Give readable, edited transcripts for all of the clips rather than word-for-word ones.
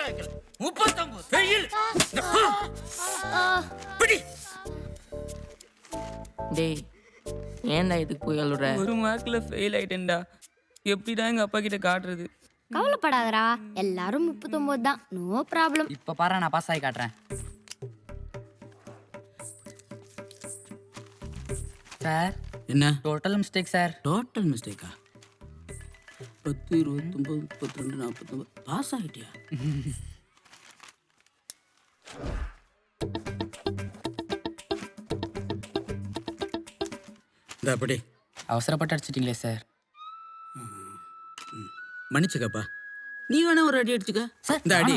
வைக்கல 39 ஃபெயில். பிடி. டேய் ஏன்டா இதுக்கு போய் அழுற? ஒரு மார்க்ல ஃபெயில் ஆயிட்டேன்டா. எப்படிடா எங்க அப்பா கிட்ட காட்டுறது? கவலைப்படாதடா, எல்லாரும் 39 தான், நோ ப்ராப்ளம். இப்ப பாரு நான் பாஸ் ஆகி காட்டுறேன். சார் என்ன டோட்டல் மிஸ்டேக் சார். டோட்டல் மிஸ்டேக்கா? 10 29 32 49 பாஸ் ஆகிட்டியா? இந்த அப்படி அவசரப்பட்டு அடிச்சிட்டீங்களே சார். மன்னிச்சுக்கப்பா. நீ வேணா ஒரு அடி அடிச்சுக்க. சார், இந்த அடி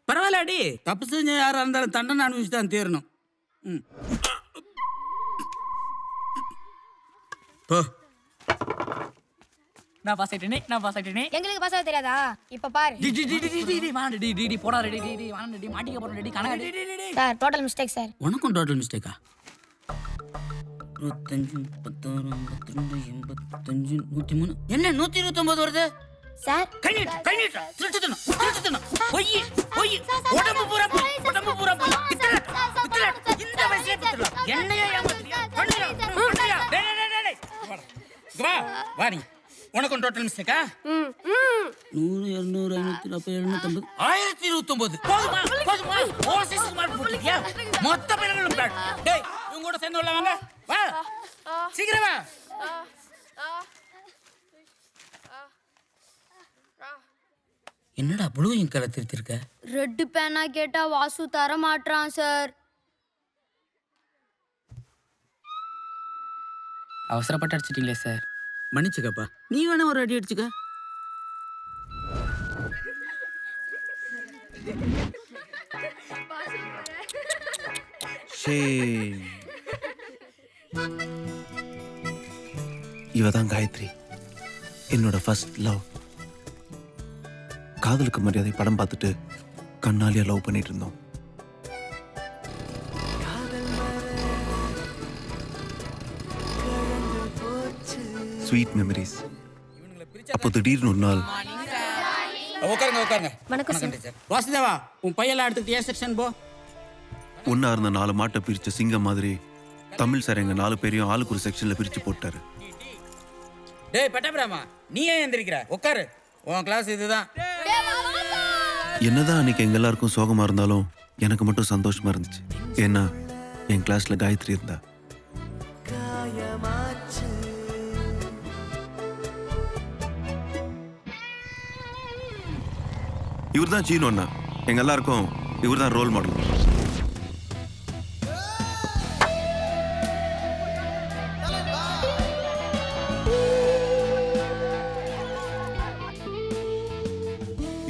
பரவாயில்ல. அடி தப்பு செஞ்ச யாரா இருந்தாலும் தண்டனை அனுபவிச்சு தான் தீரணும். போ. நான் பாஸ் ஆயிட்டேனே, நான் பாஸ் ஆயிட்டேனே. எங்களுக்கு பாஸ் ஆக தெரியாதா? இப்ப பாரு டி டி டி டி டி டி வாடா டி டி டி போடா டி டி டி வாடா டி மாட்டிக்க போறோம் டி கணக்கு டி டி டி. Sir, total mistake sir. உனக்கும் டோட்டல் மிஸ்டேக்கா? 25 32 82 85 103. என்ன 129 வருது? சார், கைனிட்டு திருட்டுத்தனம் திருட்டுத்தனம். பொய் பொய். உடம்பு பூரா பொய், உடம்பு பூரா பொய். பித்தளை பித்தளை. இந்த வயசுல பித்தளை. என்னையா ஏமாத்துறியா? பண்ணியா பண்ணியா? டேய் டேய் டேய் டேய். வா வா நீ. உனக்கும் டோட்டல் மிஸ்டேக்கா? 100 200 540 750 1029. போதுமா போதுமா? ஓசிஸ் மார்க் போட்டுக்கியா? மொத்த பேர்களும் பேட். டேய் இவங்க கூட சேர்ந்து உள்ள வாங்க. வா சீக்கிரம் வா. என்னடா ப்ளூ இங்க் கலர் திருத்திருக்க? ரெட் பேனா கேட்டா வாசு தர மாட்டான் சார். அவசரப்பட்டு அடிச்சிட்டீங்களே சார். மன்னிச்சுக்கப்பா. நீ வேணா ஒரு அடி அடிச்சுக்க. இவ தான் காயத்ரி, என்னோட ஃபர்ஸ்ட் லவ். காதலுக்கு மரியாதை படம் பார்த்துட்டு கண்ணாலியா லவ் பண்ணிட்டு இருந்தோம். Sweet memories. அப்போ திடீர்னு ஒரு நாள் உட்காருங்க உட்காருங்க. வணக்கம் சார். வாசுதேவா, உன் பையெல்லாம் எடுத்துட்டு ஏ செக்ஷன் போ. ஒன்னா இருந்த 4 மாட்டை பிரிச்ச சிங்கம் மாதிரி தமிழ் சார் எங்க 4 பேரையும் ஆளுக்கு ஒரு செக்ஷன்ல பிரிச்சு போட்டாரு. டேய் பட்டபிராமா, நீ ஏன் எந்திரிக்கிற? உட்காரு. உன் கிளாஸ் இதுதான். என்னதான் அன்னைக்கு எங்க எல்லாருக்கும் சோகமா இருந்தாலும் எனக்கு மட்டும் சந்தோஷமா இருந்துச்சு. ஏன்னா என் கிளாஸ்ல காயத்ரி இருந்தா. இவர் தான் சீனு அண்ணா. எங்க எல்லாருக்கும் இவர் தான் ரோல் மாடல்.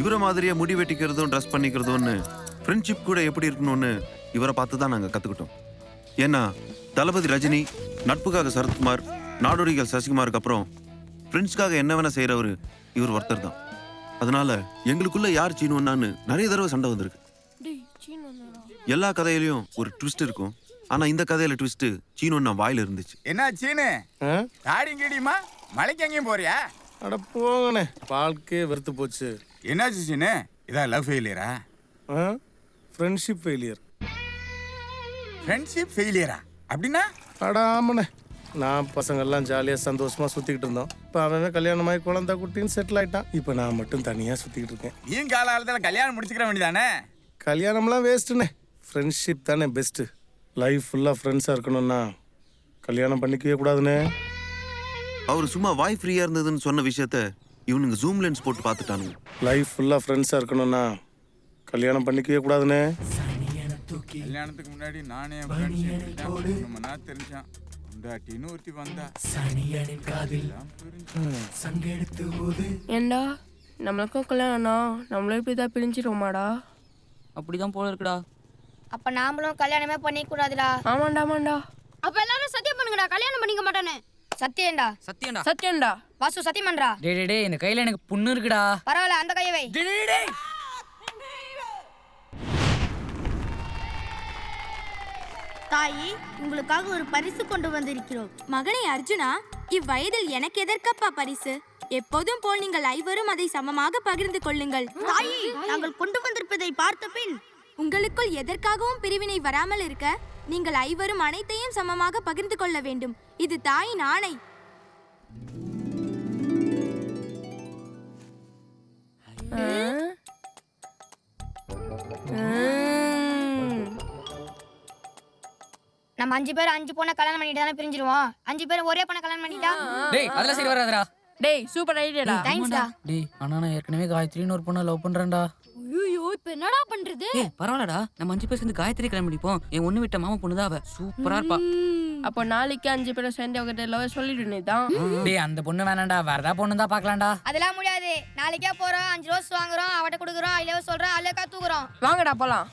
இவரை மாதிரியே முடி வெட்டிக்கிறதும் ட்ரெஸ் பண்ணிக்கிறதும்னு ஃப்ரெண்ட்ஷிப் கூட எப்படி இருக்கணும்னு இவரை பார்த்து தான் நாங்கள் கற்றுக்கிட்டோம். ஏன்னா தளபதி ரஜினி, நட்புக்காக சரத்குமார், நாடோடிகள் சசிகுமாருக்கு அப்புறம் ஃப்ரெண்ட்ஸ்க்காக என்ன வேணா செய்கிறவர் இவர் ஒருத்தர் தான். அதனால எங்களுக்குள்ள யார் சீனுன்னான்னு நிறைய தடவை சண்டை வந்திருக்கு. எல்லா கதையிலையும் ஒரு ட்விஸ்ட் இருக்கும். ஆனா இந்த கதையில ட்விஸ்ட் சீனுன்னா வாயில இருந்துச்சு. என்ன சீனு தாடியும் கிடியுமா மலைக்கு எங்கேயும் போறியா? அட போங்கண்ணே, வாழ்க்கையே வெறுத்து போச்சு. என்னாச்சு சீனு? இதான் லவ் ஃபெயிலியரா? Friendship failure. ஃப்ரெண்ட்ஷிப் ஃபெயிலியரா அப்படின்னா? அட ஆமாண்ணே, நான் பசங்கள்லாம் ஜாலியாக சந்தோஷமாக சுற்றிக்கிட்டு இருந்தோம். இப்போ அவன் கல்யாணமாகி குழந்தை குட்டின்னு செட்டில் ஆகிட்டான். இப்போ நான் மட்டும் தனியாக சுற்றிக்கிட்டு இருக்கேன். நீ காலத்தில் கல்யாணம் முடிச்சுக்கிற வேண்டியதானே? கல்யாணம்லாம் வேஸ்ட்டுண்ணே, ஃப்ரெண்ட்ஷிப் தானே பெஸ்ட்டு. லைஃப் ஃபுல்லாக ஃப்ரெண்ட்ஸாக இருக்கணும்னா கல்யாணம் பண்ணிக்கவே கூடாதுண்ணே. அவர் சும்மா வாய் ஃப்ரீயா இருந்ததுன்னு சொன்ன விஷயத்த இவனுங்க ஜூம் லென்ஸ் போட்டு பார்த்துட்டானுங்க. லைஃப் ஃபுல்லாக ஃப்ரெண்ட்ஸாக இருக்கணும்னா கல்யாணம் பண்ணிக்கவே கூடாதுண்ணே. கல்யாணத்துக்கு முன்னாடி நானே நம்ம தெரிஞ்சான் உண்டாட்டின்னு ஒருத்தி வந்தா. ஏண்டா நம்மளுக்கும் கல்யாணம், நம்மளும் இப்படிதான் பிரிஞ்சிருவோமாடா? அப்படிதான் போல இருக்குடா. அப்ப நாமளும் கல்யாணமே பண்ணிக்க கூடாதுடா. ஆமாண்டா ஆமாண்டா. அப்ப எல்லாரும் சத்தியம் பண்ணுங்கடா, கல்யாணம் பண்ணிக்க மாட்டானே. சத்தியம்டா. சத்தியம்டா. சத்தியம்டா. வாசு சத்தியம் பண்றா. டேய் டேய் டேய், இந்த கையில எனக்கு புண்ணு இருக்குடா. பரவாயில்ல, அந்த கையை வை. டேய் டேய் டேய். தாயி, உங்களுக்காக ஒரு பரிசு கொண்டு வந்திருக்கிறோம். மகனே அர்ஜுனா, இவ்வயதில் எனக்கு எதற்கப்பா பரிசு? எப்போதும் போல் நீங்கள் ஐவரும் அதை சமமாக பகிர்ந்து கொள்ளுங்கள். தாயி, நாங்கள் கொண்டு வந்திருப்பதை பார்த்த பின் உங்களுக்குள் எதற்காகவும் பிரிவினை வராமல் இருக்க நீங்கள் ஐவரும் அனைத்தையும் சமமாக பகிர்ந்து கொள்ள வேண்டும். இது தாயின் ஆணை. நம்ம 5 பேர் 5 பொண்ணை கல்யாணம் பண்ணிட்டு தானே பிரிஞ்சிருவோம். 5 பேர் ஒரே பொண்ணை கல்யாணம் பண்ணிட்டா டேய் அதெல்லாம் சரி வராதுடா. டேய் சூப்பர் ஐடியாடா. தேங்க்ஸ்டா. டேய் ஆனா நான் ஏற்கனவே காயத்ரின்னு ஒரு பொண்ணை லவ் பண்றேன்டா. ஐயோ இப்போ என்னடா பண்றது? ஏய் பரவாயில்லடா, நம்ம 5 பேர் சேர்ந்து காயத்ரி கல்யாணம் பண்ணிப்போம். என் ஒண்ணு விட்ட மாமா பொண்ணு தான் அவ, சூப்பரா இருப்பா. அப்போ நாளைக்கு 5 பேரும் சேர்ந்து அவகிட்ட லவ் சொல்லிடுனே தான். டேய் அந்த பொண்ணு வேணாம்டா, வேற ஏதாவது பொண்ணு தான் பார்க்கலாம்டா. அதெல்லாம் முடியாது. நாளைக்கே போறோம், 5 ரோஸ் வாங்குறோம், அவட்ட கொடுக்குறோம், ஐ லவ் சொல்றோம், அலேக்கா தூக்குறோம். வாங்கடா போலாம்.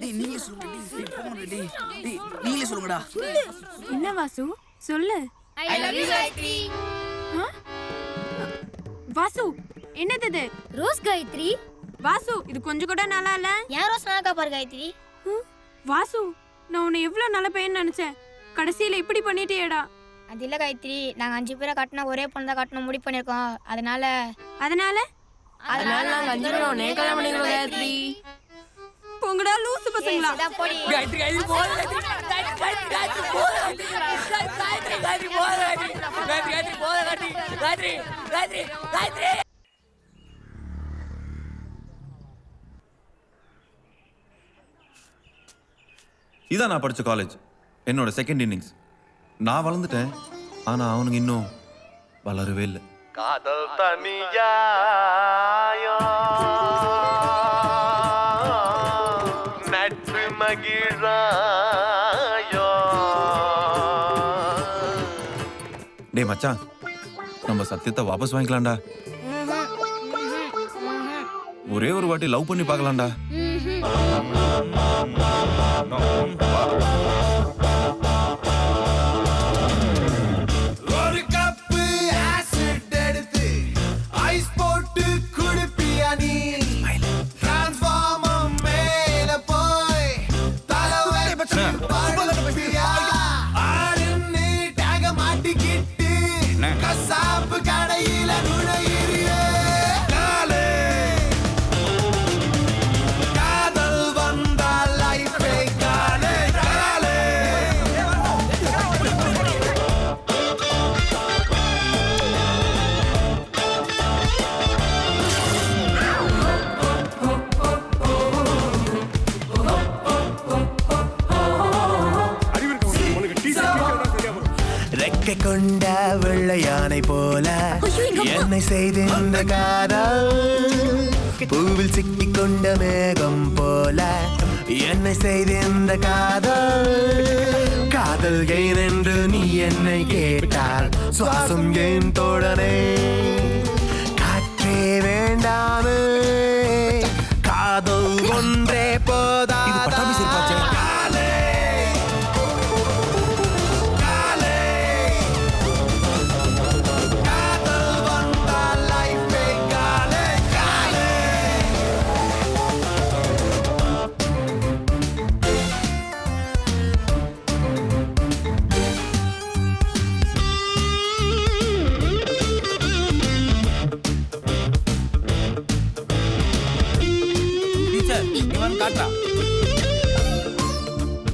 நீங்களே சொல்லுங்கடா. என்ன வாசு சொல்லு. I love you Gayathri. Vasu என்னது இது? ரோஸ் காயத்ரி. வாசு இது கொஞ்சம் கூட நல்லா இல்ல. ஏன் ரோஸ் நல்லா பாரு காயத்ரி. வாசு நான் உன்னை எவ்வளவு நல்ல பையன் நினைச்சேன், கடைசியில இப்படி பண்ணிட்டியேடா. அது இல்ல காயத்ரி, நாங்க 5 பேரை கட்டினா ஒரே பொண்ணு தான் கட்டணும் முடிவு பண்ணிருக்கோம். அதனால அதனால நாங்க 5 பேரும் உன்னை கல்யாணம் பண்ணிக்கிறோம் காயத்ரி. போங்கடா லூசு பசங்களா. இதான் போடி. காயத்ரி காயத்ரி போற காயத்ரி போற காயத்ரி காயத்ரி போற காயத்ரி போற காயத்ரி காயத்ரி காயத்ரி. இதான் நான் படிச்ச காலேஜ், என்னோட செகண்ட் இன்னிங்ஸ். நான் வளர்ந்துட்டேன், ஆனா அவனுங்க இன்னும் வளரவே இல்லை. காதல் தனியாயோ நட்பு மகிழாயோ. டேய் மச்சான், நம்ம சத்தியத்தை வாபஸ் வாங்கிக்கலாம்டா. ஒரே ஒரு வாட்டி லவ் பண்ணி பார்க்கலாம்டா. ஒரு கப்பு ஆசிட் எடுத்து ஐஸ் போட்டு குடிப்பியா நீ? டிரான்ஸ்ஃபார்மர் மேல போய் தலைவை படுப்பியா? ஆளுன்னு டேக மாட்டிக்கிட்டு கசாப்பு கடையில நுழையிறியே. காலே காதல் வந்தால் லைஃபே காலே காலே. ரெக்கை கொண்ட வெள்ளை யானை போல என்னை செய்திருந்த காதல், பூவில் சிக்கிக் கொண்ட மேகம் போல என்னை செய்திருந்த காதல். காதல் ஏன் என்று நீ என்னை கேட்டால் சுவாசம் ஏன் தோழனே? காற்றே வேண்டாமே, காதல் ஒன்றே போதா. காலே காலே காதல் வந்தால் லைஃபே காலே காலே. டீச்சர் இவன் காட்டா.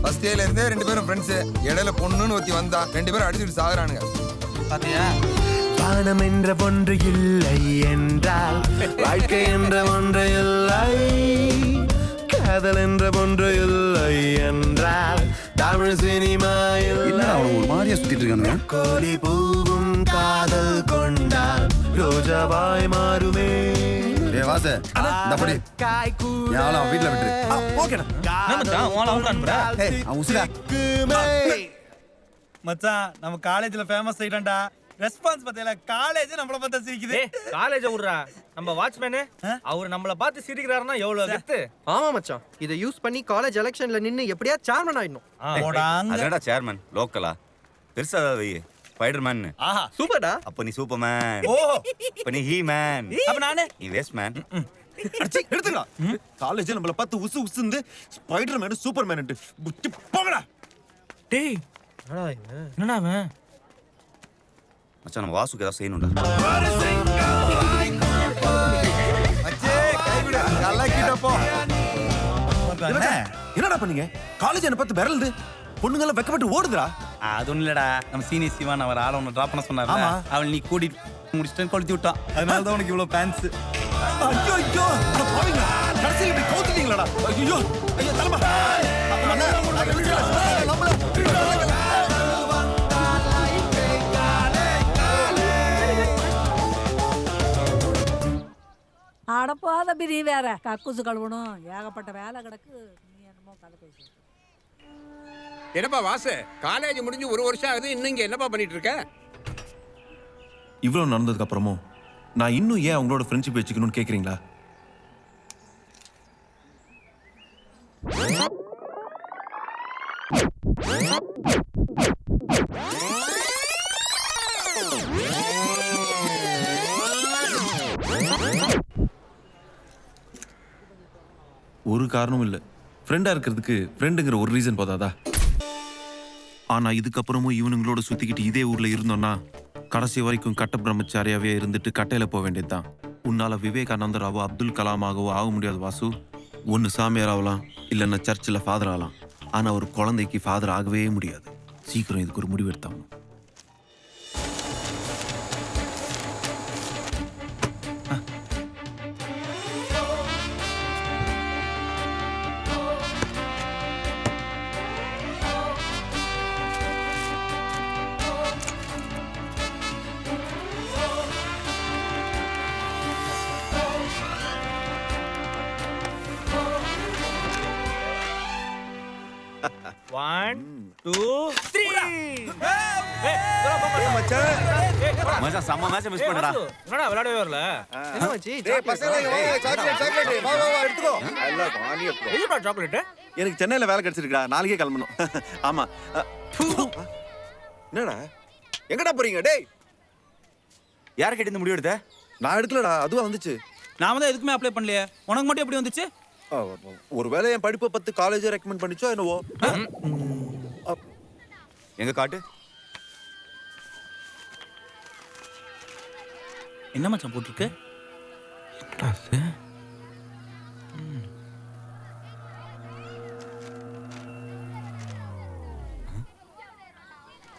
ஃபர்ஸ்ட் டேல இருந்தே 2 பேரும் ஃப்ரெண்ட்ஸ். இடையில பொண்ணுன்னு ஒருத்தி வந்தா, 2 பேரும் அடிச்சுட்டு சாகுறானுங்க. பாத்தியா? வானம் என்ற ஒன்று இல்லை என்றால் வாழ்க்கை என்ற ஒன்று இல்லை, காதல் என்ற ஒன்று இல்லை என்றால் தமிழ் சினிமா இல்லை. ஒரு மாதிரியா சுத்திட்டு இருக்கானுங்க. கோழி பூவும் காதல் கொண்டால் ரோஜாவாய் மாறுமே. மச்சான் நம்ம காலேஜ்ல ஃபேமஸ் ஆயிட்டோம்டா. ரெஸ்பான்ஸ் பத்தியில காலேஜ் நம்மள பார்த்தா சிரிக்குது. காலேஜ் விடுறா, நம்ம வாட்ச்மேன் அவர் நம்மள பார்த்து சிரிக்கிறாருன்னா எவ்வளவு கெத்து. ஆமா மச்சான், இதை யூஸ் பண்ணி காலேஜ் எலெக்ஷன்ல நின்னு எப்படியா சேர்மன் ஆயிடணும். போடாங்க. அதடா சேர்மன் லோக்கலா பெருசா வை. ஸ்பைடர்மேன். ஆஹா சூப்பர்டா. அப்ப நீ சூப்பர்மேன். ஓஹோ. அப்ப நீ ஹீமேன். அப்ப நானு நீ வேஸ்ட்மேன். அடிச்சி எடுத்துடா. காலேஜ்ல நம்மள பார்த்து உசு உசுந்து ஸ்பைடர்மேன் சூப்பர்மேன் புட்டி போங்கடா. டேய் என்னடா அவன்? மச்சான் நம்ம வாசுக்கு ஏதாவது செய்யணும்டா. என்னடா பண்ணீங்க? காலேஜ் என்ன பார்த்து விரல்து பொண்ணுங்க எல்லாம் வெக்கப்பட்டு ஓடுதுடா. அது ஒண்ணும் இல்லடா, நம்ம சீனியர் சிவான் அவர் ஆள ஒன்று ட்ராப் பண்ண சொன்னார். ஆமா. அவள் நீ கூட்டிட்டு முடிச்சுட்டு கொளுத்தி விட்டான். அதனால தான் உனக்கு இவ்வளோ ஃபேன்ஸ். ஐயோ ஐயோ அட பாவிங்க, கடைசில இப்படி கவுத்துட்டீங்களாடா. ஐயோ ஐயோ தலைமா அடப்பாத பிரி வேற கக்கூசு கழுவணும், ஏகப்பட்ட வேலை கிடக்கு. நீ என்னமோ கதை பேசி. என்னப்பா வாசு, காலேஜ் முடிஞ்சு 1 வருஷம் ஆகுது, இன்னும் இங்க என்னப்பா பண்ணிட்டு இருக்க? இவ்வளவு நடந்ததுக்கு அப்புறமும் நான் இன்னும் ஏன் அவங்களோட ஃப்ரெண்ட்ஷிப் வச்சுக்கணும்னு கேக்குறீங்களா? ஒரு காரணமும் இல்லை. ஃப்ரெண்டா இருக்கிறதுக்கு ஃப்ரெண்டுங்கிற ஒரு ரீசன் போதாதா? ஆனா இதுக்கப்புறமும் இவனுங்களோட சுத்திக்கிட்டு இதே ஊர்ல இருந்தோம்னா கடைசி வரைக்கும் கட்ட பிரம்மச்சாரியாவே இருந்துட்டு கட்டையில போக வேண்டியதுதான். உன்னால விவேகானந்தராவோ அப்துல் கலாமாகவோ ஆக முடியாது வாசு. ஒன்னு சாமியார் ஆகலாம், இல்லைன்னா சர்ச்சில் ஃபாதர் ஆகலாம். ஆனா ஒரு குழந்தைக்கு ஃபாதர் ஆகவே முடியாது. சீக்கிரம் இதுக்கு ஒரு முடிவு எடுத்தாங்க. One, 2, 3. மச்சான் செம்ம மேட்ச் மிஸ் பண்ணடா. என்னடா விளையாடவே வரல? என்ன மச்சி? டேய் பசங்க சாக்லேட் வா வா எடுத்துக்கோ. எல்லாம் வாங்கி எடுத்துக்கோ. எதுடா சாக்லேட்? எனக்கு சென்னையில வேலை கிடைச்சிருக்கா, நாளைக்கே கிளம்பணும். ஆமா. என்னடா எங்கடா போறீங்க? டேய் யார கிட்ட இந்த முடிவு எடுத்த? நான் எடுக்கலடா, அதுவா வந்துச்சு. நாம தான் எதுக்குமே அப்ளை பண்ணலையே, உனக்கு மட்டும் எப்படி வந்துச்சு? ஒருவேளை என் படிப்பை பத்தி காலேஜ் ரெக்கமெண்ட் பண்ணிச்சோ என்னவோ. எங்க காட்டு. என்ன மச்சான் போட்டுருக்கு?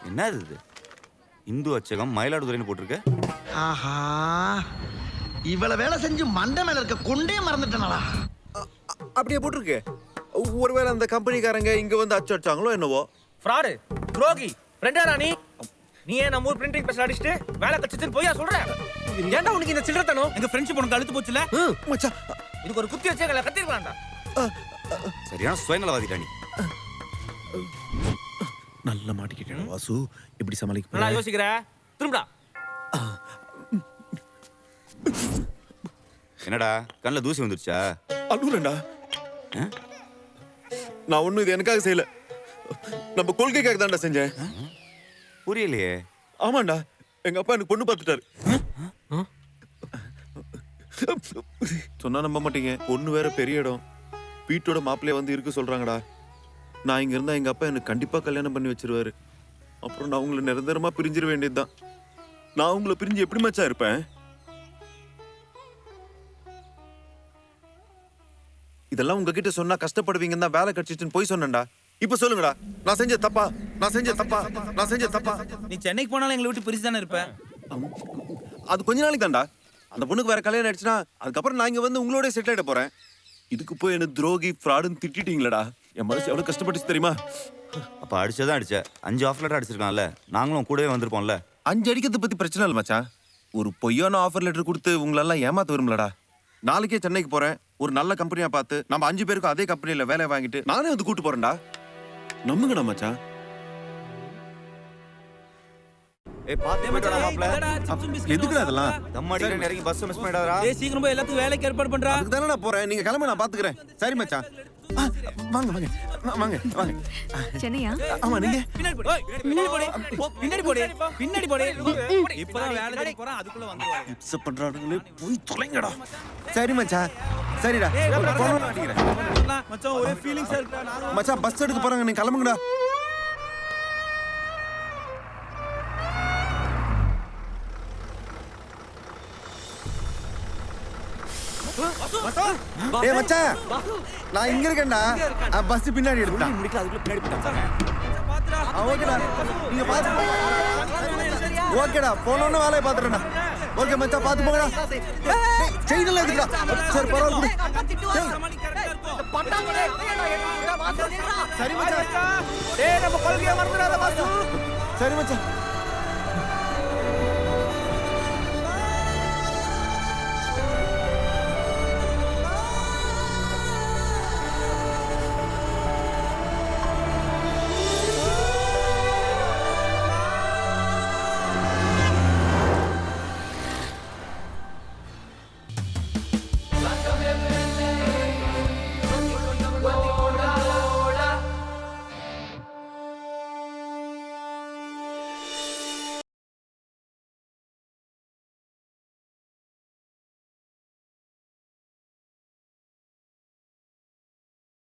என்ன இது? இந்து அச்சகம் மயிலாடுதுறைன்னு போட்டிருக்கு. ஆஹா, இவ்வளவு வேலை செஞ்சு மண்டை மேல இருக்க கொண்டே மறந்துட்டேனடா. அப்படியே போட்டிருக்கு. ஒருவேளை அந்த கம்பெனிக்காரங்க இங்க வந்து அச்சு அடிச்சாங்களோ என்னவோ. ஃப்ராடு, துரோகி, ஃப்ரெண்டாடா நீ. நீ ஏன் நம்ம ஊர் பிரிண்டிங் பிரஸ் அடிச்சிட்டு வேலை கச்சிட்டு போயா சொல்ற? ஏன்டா உனக்கு இந்த சில்லறத்தனம்? எங்க ஃப்ரெண்ட்ஷிப் உனக்கு அழுத்து போச்சுல? மச்சான் இதுக்கு ஒரு குத்தி வச்சே கத்திருக்கலாம்டா. சரியான சுயநலவாதிடா நீ. நல்ல மாட்டிக்கிட்டேன் வாசு. எப்படி சமாளிக்க நான் போறேன்? யோசிக்கிற. திரும்படா. என்னடா கண்ணுல தூசி வந்துருச்சா? அழுறேன்டா. நான் ஒண்ணும் இது எனக்காக செய்யல, நம்ம கொள்கைக்காக தான்டா செஞ்சேன். புரியலையே. ஆமாண்டா, எங்க அப்பா எனக்கு பொண்ணு பார்த்துட்டாரு. சொன்னா நம்ப மாட்டீங்க, பொண்ணு வேற பெரிய இடம், வீட்டோட மாப்பிள்ளைய வந்து இருக்க சொல்றாங்கடா. நான் இங்க இருந்தா எங்க அப்பா எனக்கு கண்டிப்பா கல்யாணம் பண்ணி வச்சிருவாரு. அப்புறம் நான் உங்களை நிரந்தரமா பிரிஞ்சிட வேண்டியதுதான். நான் உங்களை பிரிஞ்சு எப்படி மச்சான் இருப்பேன்? இதெல்லாம் உங்ககிட்ட சொன்னா கஷ்டப்படுவீங்கன்னு தான் வேலை கிடைச்சிச்சுன்னு போய் சொன்னேன்டா. இப்ப சொல்லுங்கடா, நான் செஞ்ச தப்பா? நான் செஞ்ச தப்பா? நான் செஞ்ச தப்பா? நீ சென்னைக்கு போனாலும் எங்களை விட்டு பிரிச்சு தானே இருப்ப. அது கொஞ்ச நாளைக்கு தான்டா. அந்த பொண்ணுக்கு வேற கல்யாணம் ஆயிடுச்சுன்னா அதுக்கப்புறம் நான் இங்க வந்து உங்களோட செட்டில் ஆயிட போறேன். இதுக்கு போய் என்ன துரோகி ஃப்ராடுன்னு திட்டிட்டீங்களடா. என் மனசு எவ்வளவு கஷ்டப்பட்டுச்சு தெரியுமா? அப்ப அடிச்சதான் அடிச்ச. 5 ஆஃபர் லெட்டர் அடிச்சிருக்கான்ல, நாங்களும் கூடவே வந்திருப்போம்ல. 5 அடிக்கிறத பத்தி பிரச்சனை இல்லை மச்சான். ஒரு பொய்யான ஆஃபர் லெட்டர் கொடுத்து உங்களெல்லாம் ஏமாத்த விரும்பலடா. நாளைக்கே சென்னைக்கு போறேன், ஒரு நல்ல கம்பெனியா பார்த்து நம்ம 5 பேருக்கும் அதே கம்பெனில வேலை வாங்கிட்டு நானே வந்து கூட்டு போறேன்டா. நம்புங்கடா மச்சான். ஏய் பாத்து மச்சான் மாப்ள. எதுக்குடா அதெல்லாம்? தம் அடிக்கிற இறங்கி பஸ் மிஸ் பண்ணிடாதடா. ஏய் சீக்கிரம் போய் எல்லாத்துக்கும் வேலைக்கு ஏற்பாடு பண்றா. அதுக்கு தானே நான் போறேன், நீங்க கிளம்ப, நான் பாத்துக்கிறேன். சரி மச்சான். வாங்க வாங்க வாங்க வாங்க. சென்னையா? ஆமா நீங்க பின்னாடி போடு. பின்னாடி போடு. பின்னாடி போடு. பின்னாடி போடு. இப்பதான் வேலை தேடி போறான் அதுக்குள்ள வந்துருவாங்க. இப்ஸ் பண்றானுங்களே போய் தொலைங்கடா. சரி மச்சான் சரிடா போன் அடிக்கிறேன். மச்சான் ஒரே ஃபீலிங்ஸா இருக்குடா. நான் மச்சான் பஸ் எடுக்க போறாங்க நீ கிளம்புங்கடா. ஏய் மச்சான் நான் இங்க இருக்கேன்டா. பஸ் பின்னாடி எடுத்துடா. முடிக்கல அதுக்குள்ள பின்னாடி போட்டாங்க. ஓகேடா நீங்க பாத்து ஓகேடா போனோன்னு வேலையை பாத்துறேன்டா. ஓகே மச்சான் பாத்து போங்கடா. செயின் எல்லாம் எடுத்துடா. சரி பரவாயில்ல. சரி மச்சான் டேய் நம்ம கொள்கைய மறந்துடாத வாசு. சரி மச்சான்